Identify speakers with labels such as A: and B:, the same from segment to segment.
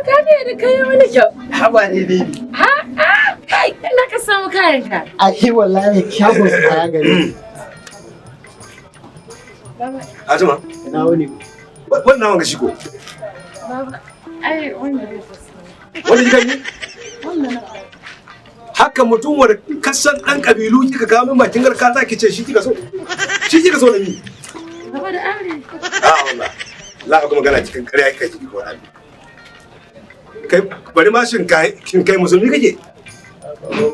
A: Ka ne da kai wani kyau.
B: Haba ne baby.
A: Kai, ina ka samu kayan ka.
B: Ai wallahi shagon kaya gari.
C: Ajima.
B: Ina wani.
C: Wannan wanga shi ko.
A: Baba, ai wanda bai fasa.
C: Wani gani?
A: Wannan.
C: Haka mutum wanda kasan ɗan ƙabilu kika kawo min bakin garka za ki ce shi kika so? Shi kika so da ni?
A: Baba da aure.
C: Wallah. Za ka kuma gana cikin ƙarya kika ji ko wani. Kai bari ma shin kai musulmi kake?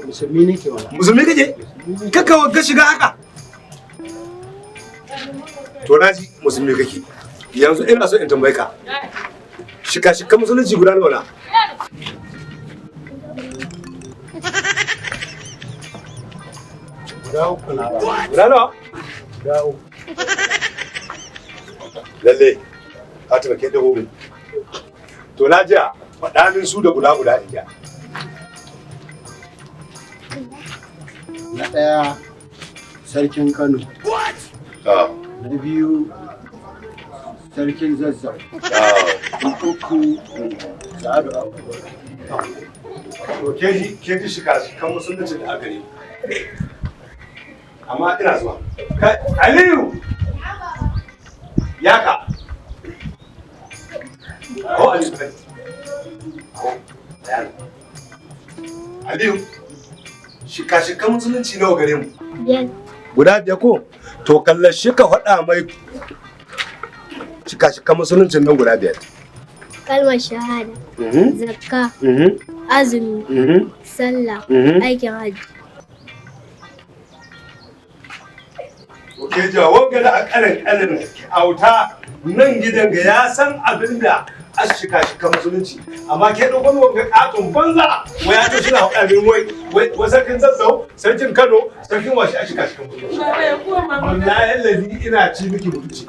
B: Musulmi nake wala.
C: Musulmi kake? Kaka ga shiga haka? To na ji musulmi kake. Yanzu ina so in tambaye ka. Shikashikan musulunci guda nawa na?
B: Guda uku na.
C: Guda nawa?
B: Guda uku.
C: Lalle, ka taɓa da gobe. To na jiya faɗa min su da guda in ja.
B: Na ɗaya sarkin Kano. Na biyu sarkin Zazzau. Na uku Sa'adu Abubakar.
C: To ke ji shikashikan musulunci da aka yi. Amma ina zuwa. Kai, Aliyu! Yaka! Ko Aliyu kai? Aliyu, shikashikan musulunci nawa gare mu? Guda biyar ko? To kallon shi ka faɗa mai shikashikan musuluncin nan guda biyar.
D: Kalmar shahada, zakka, azumi, sallah, aikin hajji.
C: Ke jawon gada a ƙanan auta nan gidan ga ya san abin da a shika-shikan musulunci. Amma ke ɗaukar wanga ƙaton banza wa ya to shi na haɗa min wai sarkin Zazzau, sarkin Kano, sarkin washi a shika-shikan musulunci. Wallahi lazi ina ci miki mutunci.